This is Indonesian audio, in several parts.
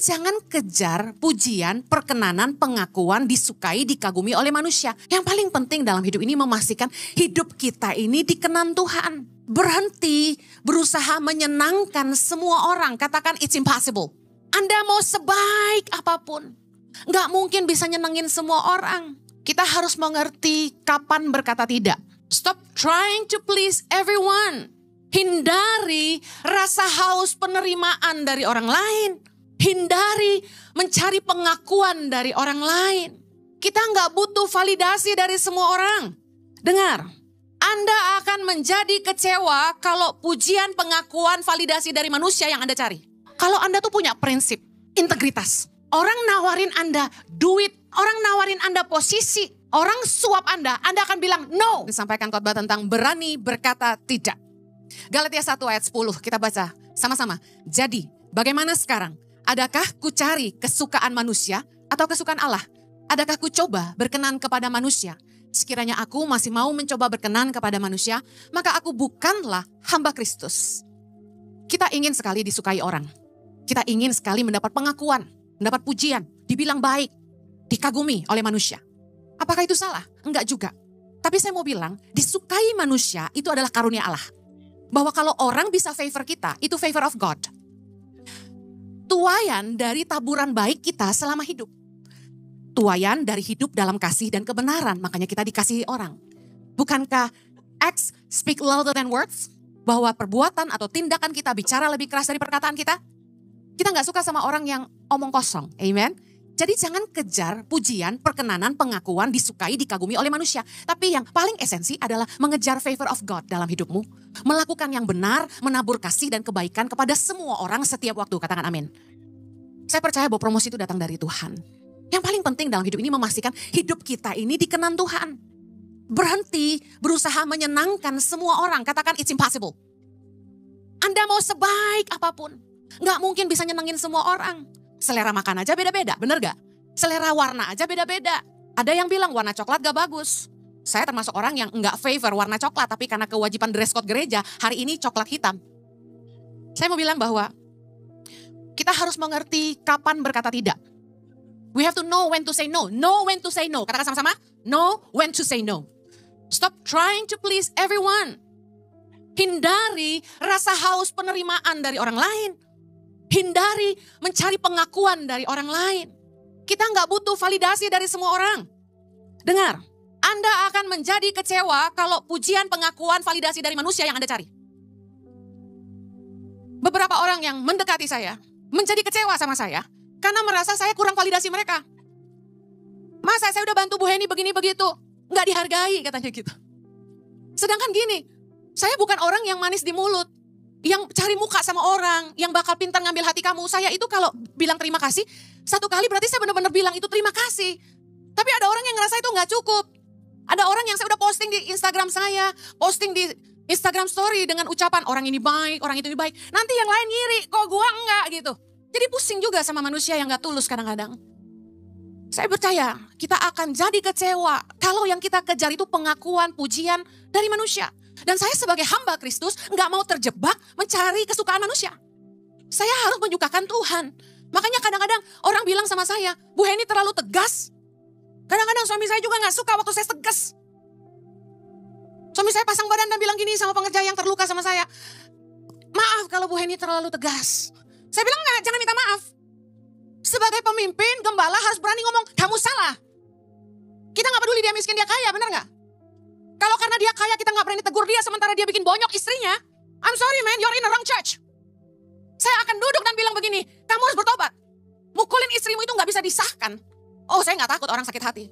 jangan kejar pujian, perkenanan, pengakuan, disukai, dikagumi oleh manusia. Yang paling penting dalam hidup ini memastikan hidup kita ini dikenan Tuhan. Berhenti berusaha menyenangkan semua orang. Katakan it's impossible. Anda mau sebaik apapun, nggak mungkin bisa nyenengin semua orang. Kita harus mengerti kapan berkata tidak. Stop trying to please everyone. Hindari rasa haus penerimaan dari orang lain. Hindari mencari pengakuan dari orang lain. Kita nggak butuh validasi dari semua orang. Dengar, Anda akan menjadi kecewa kalau pujian, pengakuan, validasi dari manusia yang Anda cari. Kalau Anda tuh punya prinsip, integritas. Orang nawarin Anda duit, orang nawarin Anda posisi, orang suap Anda akan bilang no. Disampaikan khotbah tentang berani berkata tidak. Galatia 1 ayat 10 kita baca sama-sama. Jadi bagaimana sekarang? Adakah ku cari kesukaan manusia atau kesukaan Allah? Adakah ku coba berkenan kepada manusia? Sekiranya aku masih mau mencoba berkenan kepada manusia, maka aku bukanlah hamba Kristus. Kita ingin sekali disukai orang. Kita ingin sekali mendapat pengakuan, mendapat pujian, dibilang baik, dikagumi oleh manusia. Apakah itu salah? Enggak juga. Tapi saya mau bilang, disukai manusia itu adalah karunia Allah. Bahwa kalau orang bisa favor kita, itu favor of God. Tuaian dari taburan baik kita selama hidup. Tuaian dari hidup dalam kasih dan kebenaran, makanya kita dikasihi orang. Bukankah acts speak louder than words? Bahwa perbuatan atau tindakan kita bicara lebih keras dari perkataan kita? Kita gak suka sama orang yang omong kosong, amen? Jadi jangan kejar pujian, perkenanan, pengakuan, disukai, dikagumi oleh manusia. Tapi yang paling esensi adalah mengejar favor of God dalam hidupmu. Melakukan yang benar, menabur kasih dan kebaikan kepada semua orang setiap waktu. Katakan amin. Saya percaya bahwa promosi itu datang dari Tuhan. Yang paling penting dalam hidup ini memastikan hidup kita ini dikenan Tuhan. Berhenti berusaha menyenangkan semua orang. Katakan it's impossible. Anda mau sebaik apapun, nggak mungkin bisa nyenengin semua orang. Selera makan aja beda-beda, bener gak? Selera warna aja beda-beda. Ada yang bilang warna coklat gak bagus. Saya termasuk orang yang gak favor warna coklat, tapi karena kewajiban dress code gereja, hari ini coklat hitam. Saya mau bilang bahwa kita harus mengerti kapan berkata tidak. We have to know when to say no. Know when to say no. Katakan sama-sama, know when to say no. Stop trying to please everyone. Hindari rasa haus penerimaan dari orang lain. Hindari mencari pengakuan dari orang lain. Kita nggak butuh validasi dari semua orang. Dengar, Anda akan menjadi kecewa kalau pujian, pengakuan, validasi dari manusia yang Anda cari. Beberapa orang yang mendekati saya menjadi kecewa sama saya karena merasa saya kurang validasi mereka. Masa saya udah bantu Bu Heni begini begitu, nggak dihargai katanya gitu. Sedangkan gini, saya bukan orang yang manis di mulut. Yang cari muka sama orang, yang bakal pintar ngambil hati kamu. Saya itu kalau bilang terima kasih, satu kali berarti saya benar-benar bilang itu terima kasih. Tapi ada orang yang ngerasa itu gak cukup. Ada orang yang saya udah posting di Instagram saya, posting di Instagram story dengan ucapan orang ini baik, orang itu baik. Nanti yang lain ngiri, kok gua enggak gitu. Jadi pusing juga sama manusia yang gak tulus kadang-kadang. Saya percaya kita akan jadi kecewa kalau yang kita kejar itu pengakuan, pujian dari manusia. Dan saya sebagai hamba Kristus gak mau terjebak mencari kesukaan manusia. Saya harus menyukakan Tuhan. Makanya kadang-kadang orang bilang sama saya, Bu Heni terlalu tegas. Kadang-kadang suami saya juga gak suka waktu saya tegas. Suami saya pasang badan dan bilang gini sama pengerja yang terluka sama saya. Maaf kalau Bu Heni terlalu tegas. Saya bilang enggak, jangan minta maaf. Sebagai pemimpin, gembala harus berani ngomong, kamu salah. Kita gak peduli dia miskin, dia kaya, benar gak? Kalau karena dia kaya kita gak berani tegur dia sementara dia bikin bonyok istrinya. I'm sorry man, you're in the wrong church. Saya akan duduk dan bilang begini, kamu harus bertobat. Mukulin istrimu itu gak bisa disahkan. Oh saya gak takut orang sakit hati.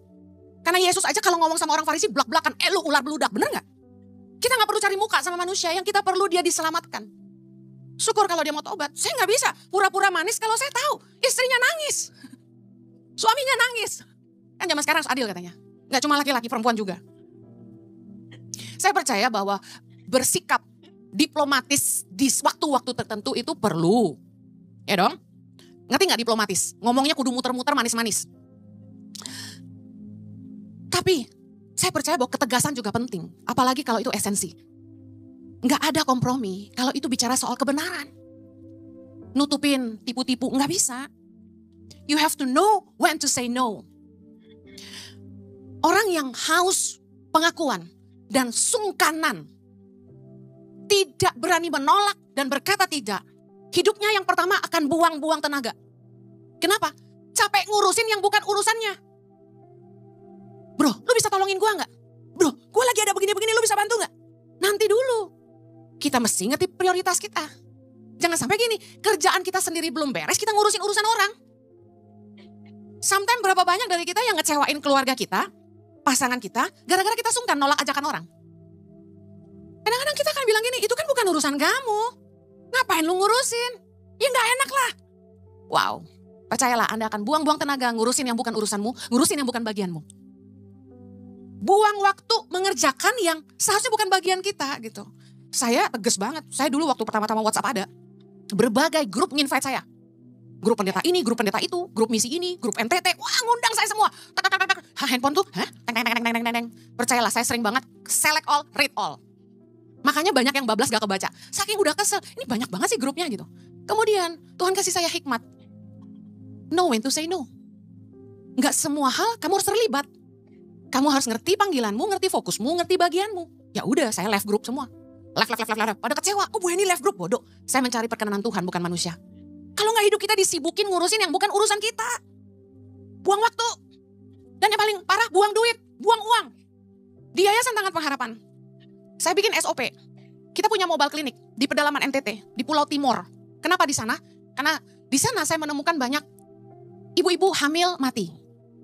Karena Yesus aja kalau ngomong sama orang Farisi belak-belakan, lu ular beludak, bener gak? Kita gak perlu cari muka sama manusia, yang kita perlu dia diselamatkan. Syukur kalau dia mau tobat. Saya gak bisa pura-pura manis kalau saya tahu istrinya nangis. Suaminya nangis. Kan zaman sekarang harus adil katanya. Gak cuma laki-laki, perempuan juga. Saya percaya bahwa bersikap diplomatis di waktu-waktu tertentu itu perlu. Ya dong? Ngerti gak diplomatis? Ngomongnya kudu muter-muter manis-manis. Tapi saya percaya bahwa ketegasan juga penting. Apalagi kalau itu esensi. Nggak ada kompromi kalau itu bicara soal kebenaran. Nutupin, tipu-tipu, nggak bisa. you have to know when to say no. Orang yang haus pengakuan dan sungkanan, tidak berani menolak dan berkata tidak, hidupnya yang pertama akan buang-buang tenaga. Kenapa? Capek ngurusin yang bukan urusannya. Bro, lu bisa tolongin gua nggak? Bro, gua lagi ada begini-begini, lu bisa bantu nggak? Nanti dulu. Kita mesti ngerti prioritas kita. Jangan sampai gini, kerjaan kita sendiri belum beres, kita ngurusin urusan orang. Sometimes berapa banyak dari kita yang ngecewain keluarga kita, pasangan kita, gara-gara kita sungkan nolak ajakan orang. Kadang-kadang kita kan bilang gini, itu kan bukan urusan kamu. Ngapain lu ngurusin? Ya gak enak lah. Wow, percayalah Anda akan buang-buang tenaga ngurusin yang bukan urusanmu, ngurusin yang bukan bagianmu. Buang waktu mengerjakan yang seharusnya bukan bagian kita gitu. Saya tegas banget, saya dulu waktu pertama-tama WhatsApp ada, berbagai grup nginvite saya. Grup pendeta ini, grup pendeta itu, grup misi ini, grup NTT, wah ngundang saya semua. Handphone tuh, teng. Percayalah saya sering banget select all, read all. Makanya banyak yang bablas gak kebaca. Saking udah kesel, ini banyak banget sih grupnya gitu. Kemudian Tuhan kasih saya hikmat. Know when to say no. Gak semua hal kamu harus terlibat. Kamu harus ngerti panggilanmu, ngerti fokusmu, ngerti bagianmu. Ya udah, saya left group semua. Left. Pada kecewa, Bu Henny left group, bodoh. Saya mencari perkenanan Tuhan, bukan manusia. Kalau gak hidup kita disibukin ngurusin yang bukan urusan kita. Buang waktu. Dan yang paling parah, buang duit, buang uang. Di Yayasan Tangan Pengharapan, saya bikin SOP. Kita punya mobile klinik di pedalaman NTT, di Pulau Timur. Kenapa di sana? Karena di sana saya menemukan banyak ibu-ibu hamil mati.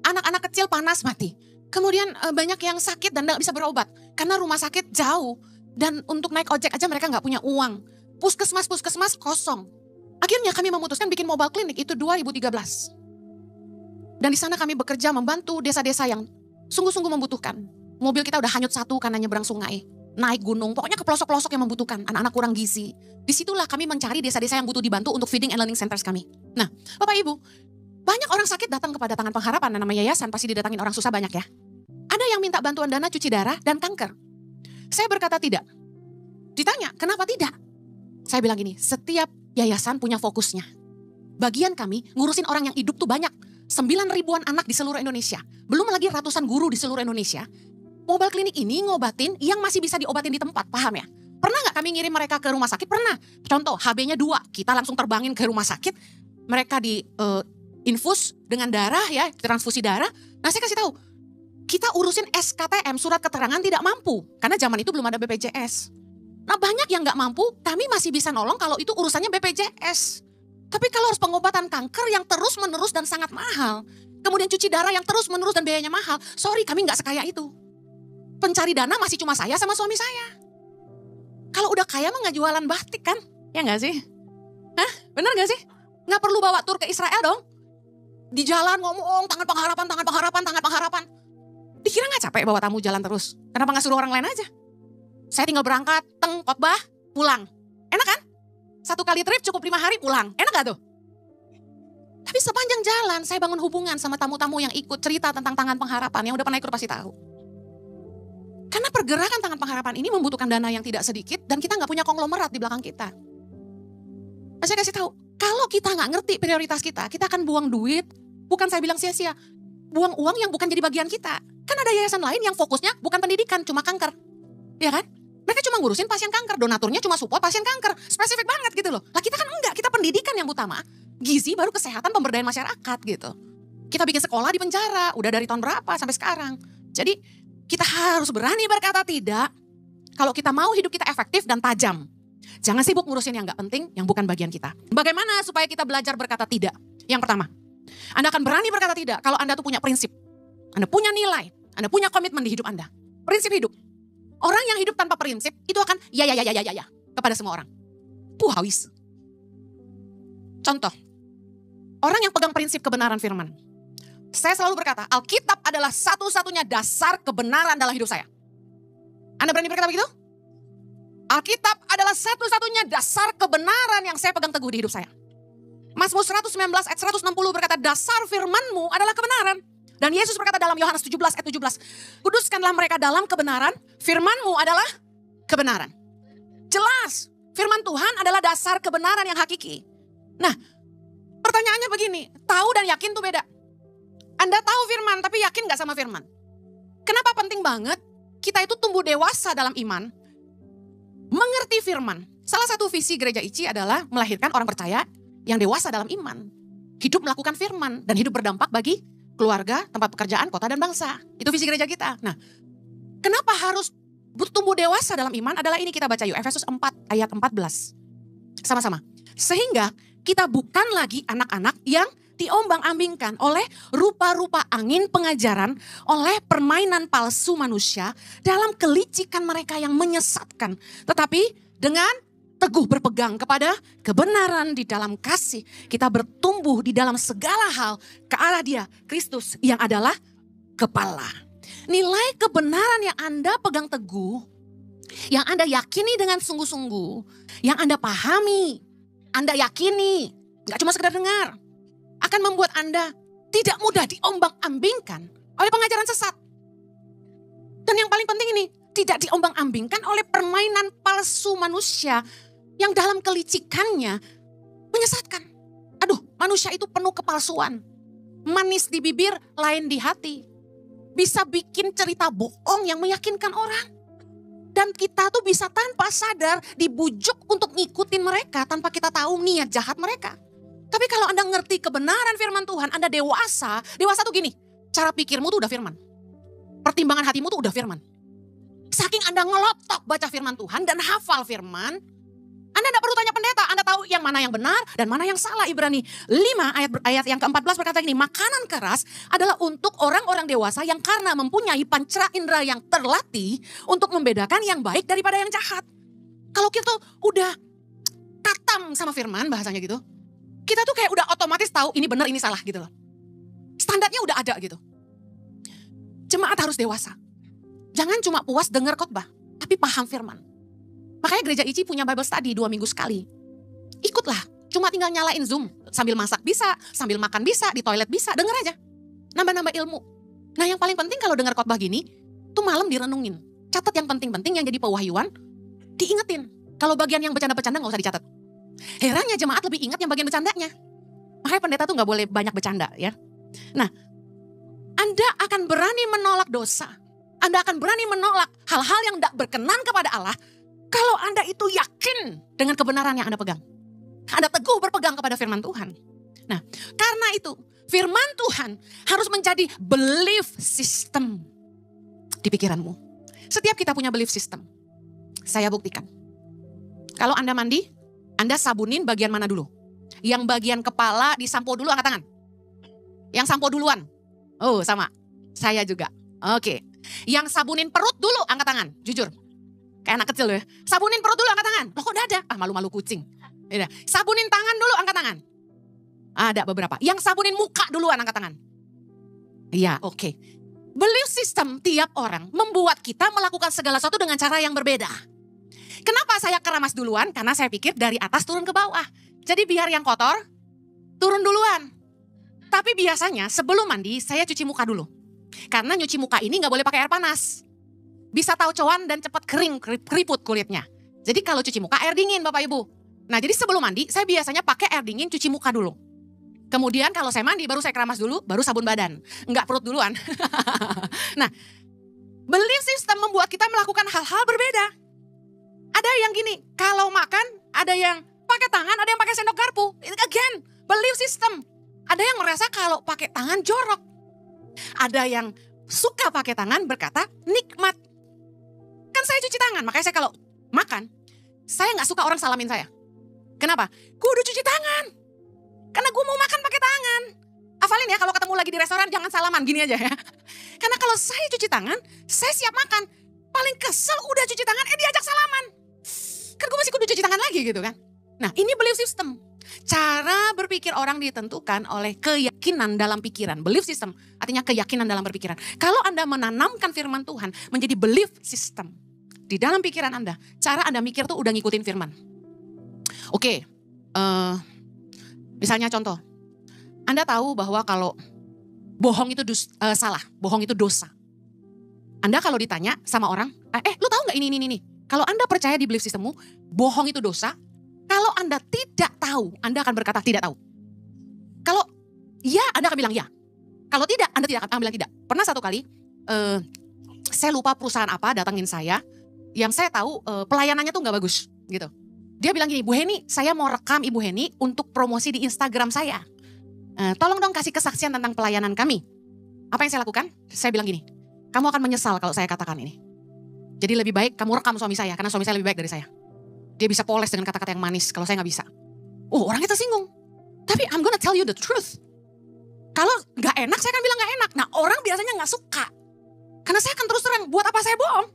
Anak-anak kecil panas mati. Kemudian banyak yang sakit dan gak bisa berobat. Karena rumah sakit jauh. Dan untuk naik ojek aja mereka gak punya uang. Puskesmas kosong. Akhirnya kami memutuskan bikin mobile klinik itu 2013. Dan di sana kami bekerja membantu desa-desa yang sungguh-sungguh membutuhkan. Mobil kita udah hanyut satu karena nyebrang sungai. Naik gunung, pokoknya ke pelosok-pelosok yang membutuhkan. Anak-anak kurang gizi. Disitulah kami mencari desa-desa yang butuh dibantu untuk feeding and learning centers kami. Nah, Bapak Ibu, banyak orang sakit datang kepada Tangan Pengharapan. Dan nama yayasan pasti didatangin orang susah banyak ya. Ada yang minta bantuan dana cuci darah dan kanker. Saya berkata tidak. Ditanya, kenapa tidak? Saya bilang gini, setiap yayasan punya fokusnya. Bagian kami ngurusin orang yang hidup tuh banyak. 9.000-an anak di seluruh Indonesia. Belum lagi ratusan guru di seluruh Indonesia. Mobile klinik ini ngobatin yang masih bisa diobatin di tempat, paham ya? Pernah gak kami ngirim mereka ke rumah sakit? Pernah. Contoh, HB-nya 2, kita langsung terbangin ke rumah sakit. Mereka di infus dengan darah ya, transfusi darah. Nah saya kasih tahu, kita urusin SKTM, surat keterangan tidak mampu. Karena zaman itu belum ada BPJS. Nah banyak yang gak mampu, kami masih bisa nolong kalau itu urusannya BPJS. Tapi kalau harus pengobatan kanker yang terus menerus dan sangat mahal. Kemudian cuci darah yang terus menerus dan biayanya mahal. Sorry, kami gak sekaya itu. Pencari dana masih cuma saya sama suami saya. Kalau udah kaya mah gak jualan batik kan? Ya gak sih? Hah? Bener gak sih? Gak perlu bawa tur ke Israel dong. Di jalan ngomong tangan pengharapan. Dikira gak capek bawa tamu jalan terus? Kenapa gak suruh orang lain aja? Saya tinggal berangkat, khotbah, pulang. Enak kan? 1 kali trip cukup 5 hari pulang. Enak gak tuh? Tapi sepanjang jalan saya bangun hubungan sama tamu-tamu yang ikut cerita tentang Tangan Pengharapan. Yang udah pernah ikut pasti tahu. Karena pergerakan Tangan Pengharapan ini membutuhkan dana yang tidak sedikit. Dan kita gak punya konglomerat di belakang kita. Saya kasih tahu, kalau kita gak ngerti prioritas kita akan buang duit. Bukan saya bilang sia-sia. Buang uang yang bukan jadi bagian kita. Kan ada yayasan lain yang fokusnya bukan pendidikan, cuma kanker. Ya kan? Mereka cuma ngurusin pasien kanker, donaturnya cuma support pasien kanker. Spesifik banget gitu loh. Lah kita kan enggak, kita pendidikan yang utama. Gizi baru kesehatan pemberdayaan masyarakat gitu. Kita bikin sekolah di penjara, udah dari tahun berapa sampai sekarang. Jadi kita harus berani berkata tidak. Kalau kita mau hidup kita efektif dan tajam. Jangan sibuk ngurusin yang gak penting, yang bukan bagian kita. Bagaimana supaya kita belajar berkata tidak? Yang pertama, Anda akan berani berkata tidak kalau Anda tuh punya prinsip. Anda punya nilai, Anda punya komitmen di hidup Anda. Prinsip hidup. Orang yang hidup tanpa prinsip itu akan ya kepada semua orang. Hawis. Contoh, orang yang pegang prinsip kebenaran firman. Saya selalu berkata, Alkitab adalah satu-satunya dasar kebenaran dalam hidup saya. Anda berani berkata begitu? Alkitab adalah satu-satunya dasar kebenaran yang saya pegang teguh di hidup saya. Mazmur 119 ayat 160 berkata, dasar firmanmu adalah kebenaran. Dan Yesus berkata dalam Yohanes 17 ayat 17, kuduskanlah mereka dalam kebenaran, firman-Mu adalah kebenaran. Jelas, firman Tuhan adalah dasar kebenaran yang hakiki. Nah, Pertanyaannya begini, tahu dan yakin tuh beda. Anda tahu firman tapi yakin gak sama firman? Kenapa penting banget kita itu tumbuh dewasa dalam iman, mengerti firman. Salah satu visi gereja ICI adalah melahirkan orang percaya yang dewasa dalam iman. Hidup melakukan firman dan hidup berdampak bagi keluarga, tempat pekerjaan, kota dan bangsa. Itu visi gereja kita. Nah, kenapa harus tumbuh dewasa dalam iman adalah ini, kita baca yuk Efesus 4 ayat 14. Sama-sama. Sehingga kita bukan lagi anak-anak yang diombang-ambingkan oleh rupa-rupa angin pengajaran, oleh permainan palsu manusia dalam kelicikan mereka yang menyesatkan. Tetapi dengan teguh berpegang kepada kebenaran di dalam kasih, kita bertumbuh di dalam segala hal ke arah Dia, Kristus yang adalah kepala. Nilai kebenaran yang Anda pegang teguh, yang Anda yakini dengan sungguh-sungguh, yang Anda pahami, Anda yakini, gak cuma sekedar dengar, akan membuat Anda tidak mudah diombang-ambingkan oleh pengajaran sesat. Dan yang paling penting ini, tidak diombang-ambingkan oleh permainan palsu manusia yang dalam kelicikannya menyesatkan. Aduh, manusia itu penuh kepalsuan. Manis di bibir, lain di hati. Bisa bikin cerita bohong yang meyakinkan orang. Dan kita tuh bisa tanpa sadar dibujuk untuk ngikutin mereka tanpa kita tahu niat jahat mereka. Tapi kalau Anda ngerti kebenaran firman Tuhan, Anda dewasa. Dewasa tuh gini, cara pikirmu tuh udah firman. Pertimbangan hatimu tuh udah firman. Saking Anda ngelotok baca firman Tuhan dan hafal firman, Anda tidak perlu tanya pendeta, Anda tahu yang mana yang benar dan mana yang salah. Ibrani 5 ayat yang ke-14 berkata gini, makanan keras adalah untuk orang-orang dewasa yang karena mempunyai panca indera yang terlatih untuk membedakan yang baik daripada yang jahat. Kalau kita tuh udah katam sama firman, bahasanya gitu, kita tuh kayak udah otomatis tahu ini benar ini salah gitu loh. Standarnya udah ada gitu. Jemaat harus dewasa. Jangan cuma puas dengar khotbah, tapi paham firman. Makanya gereja ICI punya Bible study 2 minggu sekali. Ikutlah, cuma tinggal nyalain Zoom. Sambil masak bisa, sambil makan bisa, di toilet bisa, denger aja. Nambah-nambah ilmu. Nah yang paling penting kalau dengar khotbah gini, tuh malam direnungin. Catat yang penting-penting yang jadi pewahyuan, diingetin. Kalau bagian yang bercanda-bercanda gak usah dicatat. Herannya jemaat lebih ingat yang bagian bercandanya. Makanya pendeta tuh gak boleh banyak bercanda ya. Nah, Anda akan berani menolak dosa. Anda akan berani menolak hal-hal yang tidak berkenan kepada Allah kalau Anda itu yakin dengan kebenaran yang Anda pegang. Anda teguh berpegang kepada firman Tuhan. Nah, karena itu firman Tuhan harus menjadi belief system di pikiranmu. Setiap kita punya belief system. Saya buktikan. Kalau Anda mandi, Anda sabunin bagian mana dulu? Yang bagian kepala disampo dulu, angkat tangan. Yang sampo duluan. Oh, sama. Saya juga. Oke. Yang sabunin perut dulu, angkat tangan. Jujur. Kayak anak kecil ya. Sabunin perut dulu, angkat tangan. Loh kok dada? Ah, malu-malu kucing. Yaudah. Sabunin tangan dulu, angkat tangan. Ada beberapa. Yang sabunin muka duluan, angkat tangan. Iya, oke. Belief system tiap orang membuat kita melakukan segala sesuatu dengan cara yang berbeda. Kenapa saya keramas duluan? Karena saya pikir dari atas turun ke bawah. Jadi biar yang kotor turun duluan. Tapi biasanya sebelum mandi saya cuci muka dulu. Karena nyuci muka ini gak boleh pakai air panas. Bisa taucoan dan cepat kering, keriput kulitnya. Jadi kalau cuci muka air dingin Bapak Ibu. Nah jadi sebelum mandi saya biasanya pakai air dingin cuci muka dulu. Kemudian kalau saya mandi baru saya keramas dulu, baru sabun badan. Enggak perut duluan. Nah, belief system membuat kita melakukan hal-hal berbeda. Ada yang gini, kalau makan ada yang pakai tangan, ada yang pakai sendok garpu. Again, belief system. Ada yang merasa kalau pakai tangan jorok. Ada yang suka pakai tangan berkata nikmat. Kan saya cuci tangan, makanya saya kalau makan, saya gak suka orang salamin saya. Kenapa? Kudu cuci tangan. Karena gue mau makan pakai tangan. Hafalin ya kalau ketemu lagi di restoran jangan salaman, gini aja ya. Karena kalau saya cuci tangan, saya siap makan. Paling kesel udah cuci tangan, diajak salaman. Kan gue masih kudu cuci tangan lagi gitu kan. Nah ini belief system. Cara berpikir orang ditentukan oleh keyakinan dalam pikiran. Belief system artinya keyakinan dalam berpikiran. Kalau Anda menanamkan firman Tuhan menjadi belief system di dalam pikiran Anda, cara Anda mikir tuh udah ngikutin firman. Oke, misalnya contoh, Anda tahu bahwa kalau bohong itu salah, bohong itu dosa. Anda kalau ditanya sama orang, lu tahu gak ini. Kalau Anda percaya di belief systemmu, bohong itu dosa. Kalau Anda tidak tahu, Anda akan berkata tidak tahu. Iya, Anda akan bilang ya. Kalau tidak, Anda tidak akan bilang tidak. Pernah satu kali, saya lupa perusahaan apa datangin saya, yang saya tahu pelayanannya tuh gak bagus gitu. Dia bilang gini, Bu Heni, saya mau rekam Ibu Heni untuk promosi di Instagram saya. Tolong dong kasih kesaksian tentang pelayanan kami. Apa yang saya lakukan? Saya bilang gini, kamu akan menyesal kalau saya katakan ini. Jadi lebih baik kamu rekam suami saya, karena suami saya lebih baik dari saya. Dia bisa poles dengan kata-kata yang manis, kalau saya gak bisa. Oh, orangnya tersinggung. Tapi I'm gonna tell you the truth. Kalau gak enak, saya akan bilang gak enak. Nah, orang biasanya gak suka. Karena saya akan terus terang, buat apa saya bohong?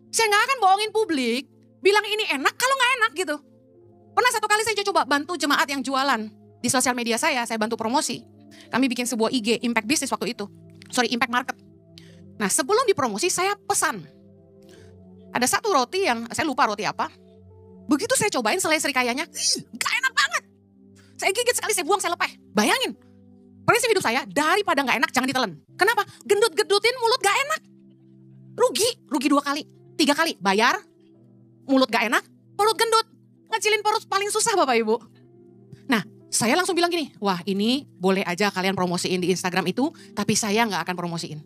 Saya gak akan bohongin publik, bilang ini enak kalau gak enak gitu. Pernah satu kali saya coba bantu jemaat yang jualan. Di sosial media saya bantu promosi. Kami bikin sebuah IG, Impact Business waktu itu. Impact Market. Nah, sebelum dipromosi, saya pesan. Ada satu roti yang, saya lupa roti apa. Begitu saya cobain selai serikayanya, gak enak banget. Saya gigit sekali, saya buang, saya lepeh. Bayangin. Prinsip hidup saya, daripada gak enak jangan ditelan. Kenapa? Gendut-gendutin mulut gak enak. Rugi 2 kali, 3 kali. Bayar, mulut gak enak, perut gendut. Ngecilin perut paling susah Bapak Ibu. Nah, saya langsung bilang gini, wah ini boleh aja kalian promosiin di Instagram itu, tapi saya gak akan promosiin.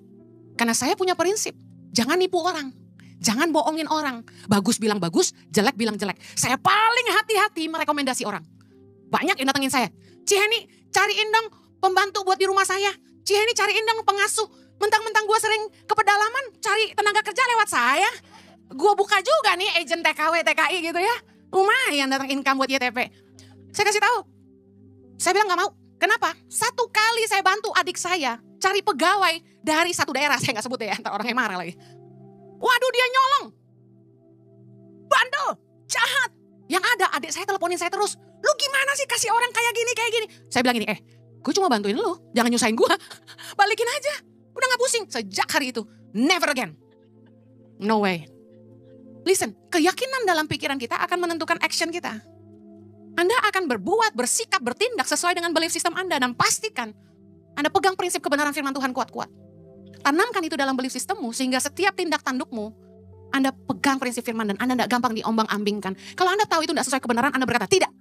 Karena saya punya prinsip, jangan nipu orang. Jangan bohongin orang. Bagus bilang bagus, jelek bilang jelek. Saya paling hati-hati merekomendasi orang. Banyak yang datengin saya, Ciheni cariin dong pembantu buat di rumah saya. Ciheni cariin dong pengasuh. Mentang-mentang gue sering ke pedalaman cari tenaga kerja lewat saya. Gue buka juga nih agent TKW, TKI gitu ya. Lumayan datang income buat YTP. Saya kasih tahu. Saya bilang gak mau. Kenapa? Satu kali saya bantu adik saya cari pegawai dari satu daerah. Saya gak sebut ya, ntar orang yang marah lagi. Waduh dia nyolong. Bandel, jahat. Yang ada adik saya teleponin saya terus. Lu gimana sih kasih orang kayak gini. Saya bilang gini, gue cuma bantuin lu, jangan nyusahin gue. Balikin aja, udah gak pusing. Sejak hari itu, never again. No way. Listen, keyakinan dalam pikiran kita akan menentukan action kita. Anda akan berbuat, bersikap, bertindak sesuai dengan belief system Anda. Dan pastikan Anda pegang prinsip kebenaran firman Tuhan kuat-kuat. Tanamkan itu dalam belief systemmu sehingga setiap tindak tandukmu Anda pegang prinsip firman dan Anda tidak gampang diombang-ambingkan. Kalau Anda tahu itu tidak sesuai kebenaran, Anda berkata tidak.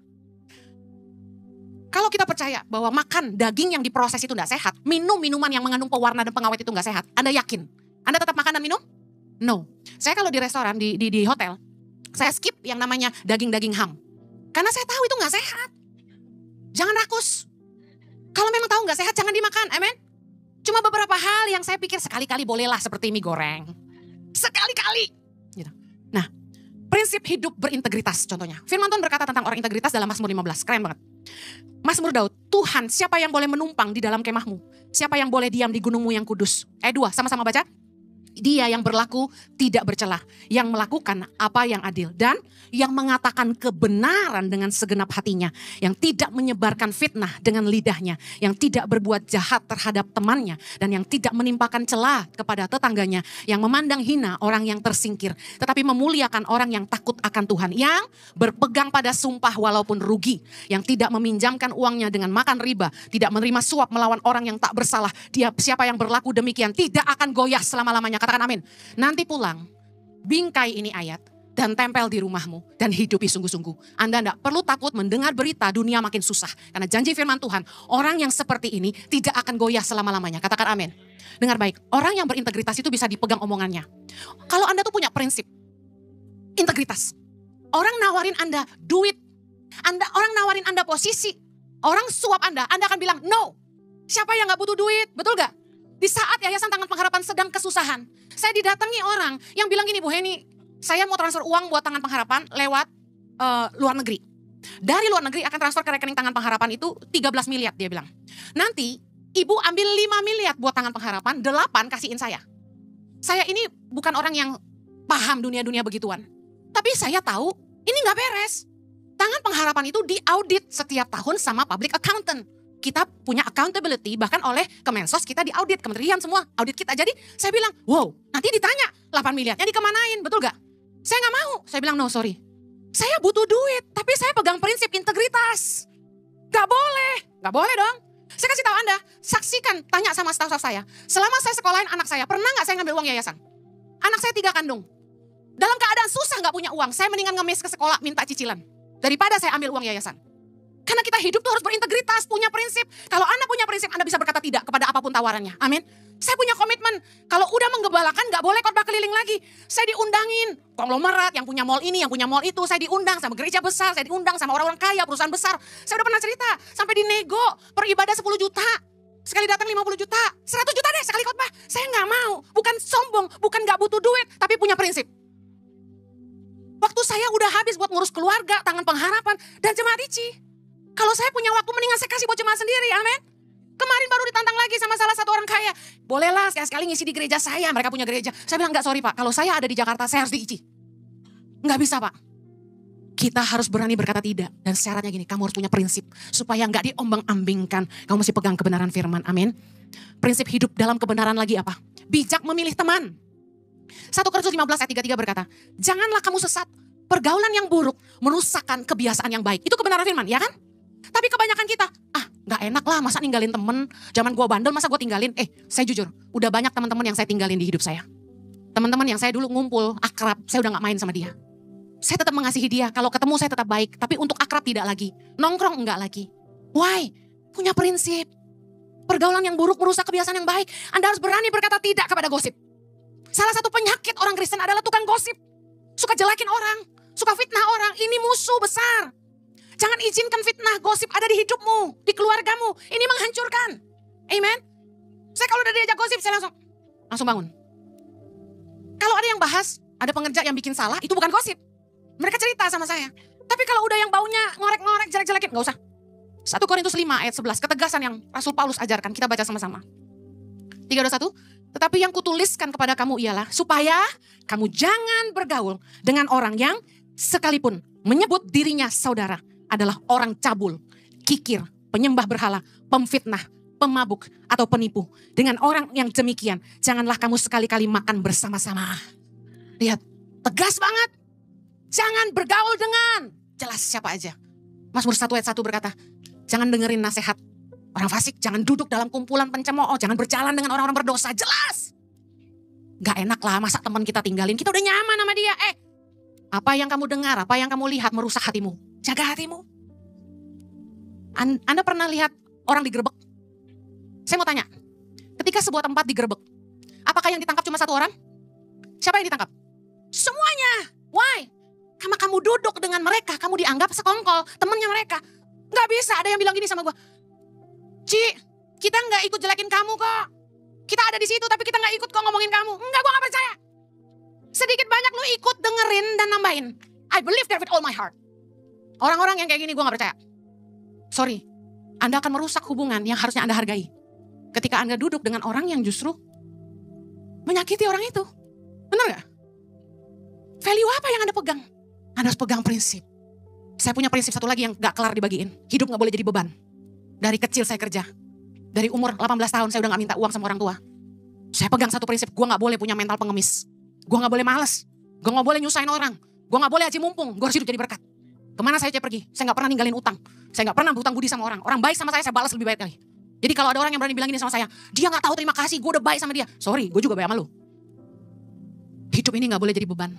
Kalau kita percaya bahwa makan daging yang diproses itu tidak sehat, minum minuman yang mengandung pewarna dan pengawet itu tidak sehat, Anda yakin? Anda tetap makan dan minum? No. Saya kalau di restoran, di hotel, saya skip yang namanya daging-daging ham. Karena saya tahu itu gak sehat. Jangan rakus. Kalau memang tahu gak sehat, jangan dimakan. Amen. Cuma beberapa hal yang saya pikir sekali-kali bolehlah seperti mie goreng. Sekali-kali. Gitu. Nah, prinsip hidup berintegritas contohnya. Firman Tuhan berkata tentang orang integritas dalam Mazmur 15. Keren banget. Mazmur Daud, Tuhan siapa yang boleh menumpang di dalam kemahmu? Siapa yang boleh diam di gunungmu yang kudus? 2, sama-sama baca. Dia yang berlaku tidak bercelah, yang melakukan apa yang adil, dan yang mengatakan kebenaran dengan segenap hatinya, yang tidak menyebarkan fitnah dengan lidahnya, yang tidak berbuat jahat terhadap temannya, dan yang tidak menimpakan celah kepada tetangganya, yang memandang hina orang yang tersingkir, tetapi memuliakan orang yang takut akan Tuhan, yang berpegang pada sumpah walaupun rugi, yang tidak meminjamkan uangnya dengan makan riba, tidak menerima suap melawan orang yang tak bersalah. Dia siapa yang berlaku demikian tidak akan goyah selama-lamanya. Katakan amin. Nanti pulang, bingkai ini ayat dan tempel di rumahmu dan hidupi sungguh-sungguh. Anda tidak perlu takut mendengar berita dunia makin susah. Karena janji firman Tuhan, orang yang seperti ini tidak akan goyah selama-lamanya. Katakan amin. Dengar baik, orang yang berintegritas itu bisa dipegang omongannya. Kalau Anda tuh punya prinsip, integritas. Orang nawarin Anda duit, orang nawarin Anda posisi, orang suap Anda akan bilang no. Siapa yang gak butuh duit, betul gak? Di saat Yayasan Tangan Pengharapan sedang kesusahan, saya didatangi orang yang bilang gini, Bu Heni, saya mau transfer uang buat Tangan Pengharapan lewat luar negeri. Dari luar negeri akan transfer ke rekening Tangan Pengharapan itu 13 miliar dia bilang. Nanti ibu ambil 5 miliar buat Tangan Pengharapan, 8 kasihin saya. Saya ini bukan orang yang paham dunia-dunia begituan. Tapi saya tahu ini gak beres. Tangan Pengharapan itu diaudit setiap tahun sama public accountant. Kita punya accountability, bahkan oleh Kemensos kita diaudit, kementerian semua audit kita. Jadi saya bilang, wow, nanti ditanya 8 miliarnya dikemanain, betul gak? Saya gak mau, saya bilang no sorry. Saya butuh duit, tapi saya pegang prinsip integritas. Gak boleh dong. Saya kasih tahu Anda, saksikan, tanya sama staf-staf saya. Selama saya sekolahin anak saya, pernah gak saya ngambil uang yayasan? Anak saya 3 kandung. Dalam keadaan susah gak punya uang, saya mendingan ngemis ke sekolah minta cicilan. Daripada saya ambil uang yayasan. Karena kita hidup tuh harus berintegritas, punya prinsip. Kalau Anda punya prinsip, Anda bisa berkata tidak kepada apapun tawarannya. Amin. Saya punya komitmen, kalau udah menggembalakan gak boleh khotbah keliling lagi. Saya diundangin, konglomerat yang punya mall ini, yang punya mall itu. Saya diundang sama gereja besar, saya diundang sama orang-orang kaya, perusahaan besar. Saya udah pernah cerita, sampai dinego per ibadah 10 juta. Sekali datang 50 juta, 100 juta deh sekali khotbah. Saya gak mau, bukan sombong, bukan gak butuh duit, tapi punya prinsip. Waktu saya udah habis buat ngurus keluarga, tangan pengharapan, dan jemaat ICI. Kalau saya punya waktu mendingan saya kasih buat jemaat sendiri, amin. Kemarin baru ditantang lagi sama salah satu orang kaya. Bolehlah sekali-sekali ngisi di gereja saya, mereka punya gereja. Saya bilang, enggak, sorry Pak, kalau saya ada di Jakarta saya harus di ICI. Enggak bisa Pak. Kita harus berani berkata tidak. Dan syaratnya gini, kamu harus punya prinsip. Supaya enggak diombang-ambingkan. Kamu mesti pegang kebenaran firman, amin. Prinsip hidup dalam kebenaran lagi apa? Bijak memilih teman. 1 Korintus 15 ayat 33 berkata, janganlah kamu sesat. Pergaulan yang buruk merusakkan kebiasaan yang baik. Itu kebenaran firman, ya kan? Tapi kebanyakan kita, gak enak lah masa ninggalin temen. Zaman gue bandel masa gue tinggalin. Saya jujur, udah banyak teman-teman yang saya tinggalin di hidup saya. Teman-teman yang saya dulu ngumpul, akrab, saya udah gak main sama dia. Saya tetap mengasihi dia, kalau ketemu saya tetap baik. Tapi untuk akrab tidak lagi, nongkrong enggak lagi. Why? Punya prinsip. Pergaulan yang buruk merusak kebiasaan yang baik. Anda harus berani berkata tidak kepada gosip. Salah satu penyakit orang Kristen adalah tukang gosip. Suka jelekin orang, suka fitnah orang, ini musuh besar. Jangan izinkan fitnah, gosip ada di hidupmu, di keluargamu. Ini menghancurkan. Amen. Saya kalau udah diajak gosip, saya langsung bangun. Kalau ada yang bahas, ada pengerja yang bikin salah, itu bukan gosip. Mereka cerita sama saya. Tapi kalau udah yang baunya ngorek-ngorek, jelek-jelekin, gak usah. 1 Korintus 5 ayat 11, ketegasan yang Rasul Paulus ajarkan. Kita baca sama-sama. 321, tetapi yang kutuliskan kepada kamu ialah supaya kamu jangan bergaul dengan orang yang sekalipun menyebut dirinya saudara adalah orang cabul, kikir, penyembah berhala, pemfitnah, pemabuk, atau penipu. Dengan orang yang demikian, janganlah kamu sekali-kali makan bersama-sama. Lihat, tegas banget. Jangan bergaul dengan, jelas siapa aja. Mazmur 1 ayat 1 berkata, jangan dengerin nasihat orang fasik, jangan duduk dalam kumpulan pencemooh, jangan berjalan dengan orang-orang berdosa, jelas. Gak enak lah masa teman kita tinggalin, kita udah nyaman sama dia. Apa yang kamu dengar, apa yang kamu lihat merusak hatimu. Jaga hatimu. Anda pernah lihat orang digerebek? Saya mau tanya, ketika sebuah tempat digerebek, apakah yang ditangkap cuma satu orang? Siapa yang ditangkap? Semuanya. Why? Karena kamu duduk dengan mereka, kamu dianggap sekongkol, temannya mereka. Gak bisa, ada yang bilang gini sama gue. Ci, kita gak ikut jelekin kamu kok. Kita ada di situ tapi kita gak ikut kok ngomongin kamu. Enggak, gue gak percaya. Sedikit banyak lu ikut dengerin dan nambahin. I believe that with all my heart. Orang-orang yang kayak gini gue gak percaya. Sorry, Anda akan merusak hubungan yang harusnya Anda hargai. Ketika Anda duduk dengan orang yang justru menyakiti orang itu. Benar gak? Value apa yang Anda pegang? Anda harus pegang prinsip. Saya punya prinsip satu lagi yang gak kelar dibagiin. Hidup gak boleh jadi beban. Dari kecil saya kerja. Dari umur 18 tahun saya udah gak minta uang sama orang tua. Saya pegang satu prinsip, gue gak boleh punya mental pengemis. Gue gak boleh males. Gue gak boleh nyusahin orang. Gue gak boleh aji mumpung. Gue harus hidup jadi berkat. Kemana saya pergi, saya gak pernah ninggalin utang. Saya gak pernah berhutang budi sama orang. Orang baik sama saya balas lebih baik lagi. Jadi kalau ada orang yang berani bilang gini sama saya, dia gak tahu terima kasih, gue udah baik sama dia. Sorry, gue juga baik sama lu. Hidup ini gak boleh jadi beban.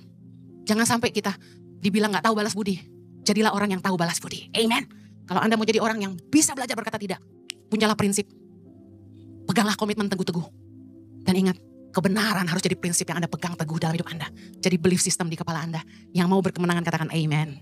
Jangan sampai kita dibilang gak tahu balas budi. Jadilah orang yang tahu balas budi. Amen. Kalau Anda mau jadi orang yang bisa belajar berkata tidak, punyalah prinsip. Peganglah komitmen teguh-teguh. Dan ingat, kebenaran harus jadi prinsip yang Anda pegang teguh dalam hidup Anda. Jadi belief system di kepala Anda. Yang mau berkemenangan katakan amen.